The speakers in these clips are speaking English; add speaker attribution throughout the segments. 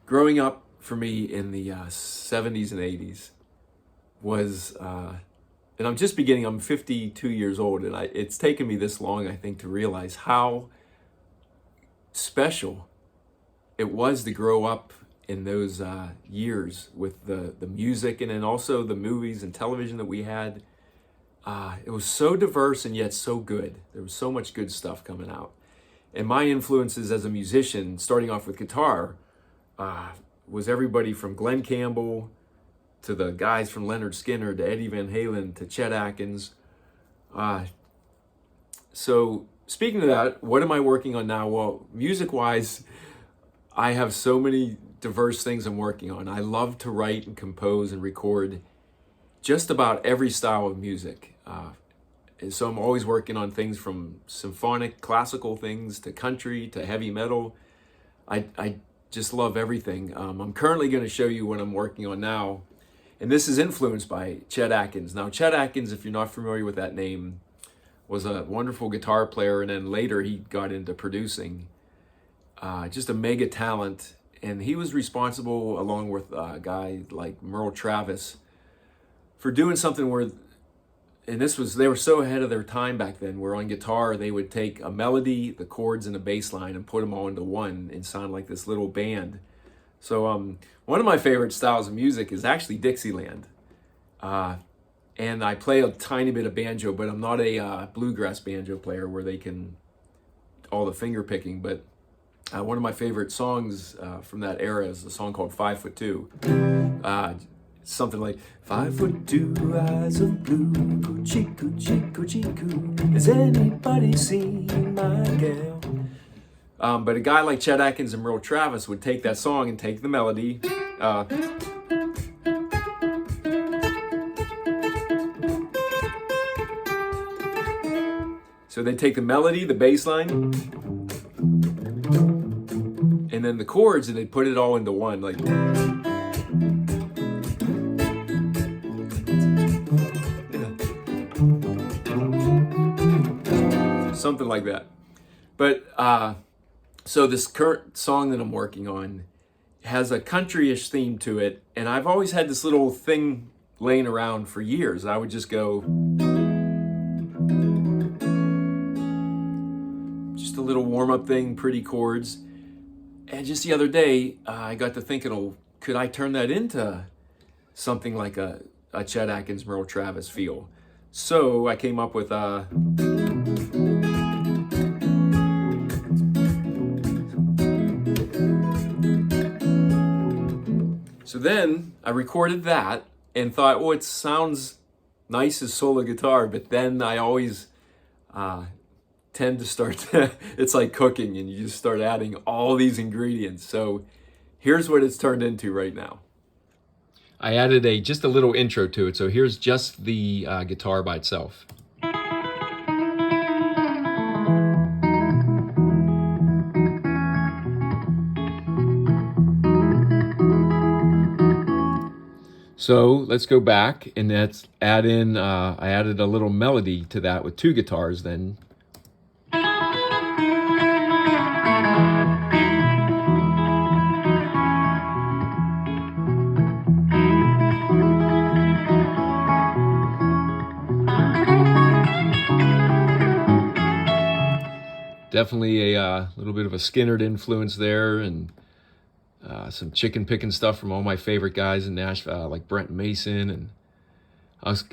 Speaker 1: growing up for me in the 70s and 80s was, and I'm just beginning, I'm 52 years old, and it's taken me this long, I think, to realize how special it was to grow up in those years with the music and then also the movies and television that we had. It was so diverse and yet so good. There was so much good stuff coming out. And my influences as a musician, starting off with guitar, was everybody from Glenn Campbell to the guys from Leonard Skinner to Eddie Van Halen to Chet Atkins. So speaking of that, what am I working on now? Well, music-wise, I have so many diverse things I'm working on. I love to write and compose and record just about every style of music. And so I'm always working on things from symphonic, classical things to country to heavy metal. I just love everything. I'm currently going to show you what I'm working on now. And this is influenced by Chet Atkins. Now, Chet Atkins, if you're not familiar with that name, was a wonderful guitar player, and then later he got into producing. Just a mega talent. And he was responsible, along with a guy like Merle Travis, for doing something where, and they were so ahead of their time back then, where on guitar they would take a melody, the chords, and the bass line and put them all into one and sound like this little band. So one of my favorite styles of music is actually Dixieland. And I play a tiny bit of banjo, but I'm not a bluegrass banjo player where they can all the finger picking. But one of my favorite songs from that era is a song called 5'2". Something like 5'2", eyes of blue, coochie coochie coochie coo. Has anybody seen my gal? But a guy like Chet Atkins and Merle Travis would take that song and take the melody. So they take the melody, the bass line, and then the chords, and they put it all into one, like. Something like that. But so this current song that I'm working on has a country-ish theme to it, and I've always had this little thing laying around for years. I would just go, just a little warm-up thing, pretty chords. And just the other day, I got to thinking, oh, could I turn that into something like a Chet Atkins, Merle Travis feel? So I came up with a. So then I recorded that and thought, well, it sounds nice as solo guitar, but then I always tend to start, it's like cooking, and you just start adding all these ingredients. So here's what it's turned into right now. I added just a little intro to it. So here's just the guitar by itself. So let's go back and let's add in, I added a little melody to that with two guitars then. Definitely a little bit of a Skynyrd influence there, and some chicken picking stuff from all my favorite guys in Nashville, like Brent Mason. And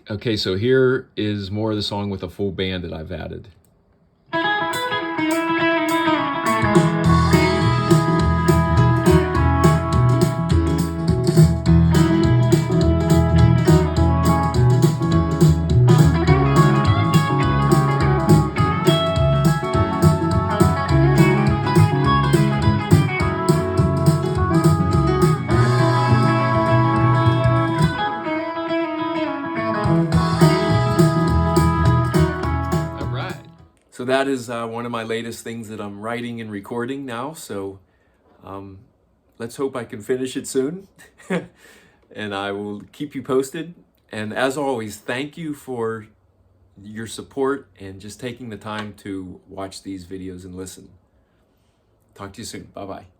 Speaker 1: okay, so here is more of the song with a full band that I've added. So that is one of my latest things that I'm writing and recording now. So let's hope I can finish it soon. And I will keep you posted. And as always, thank you for your support and just taking the time to watch these videos and listen. Talk to you soon. Bye-bye.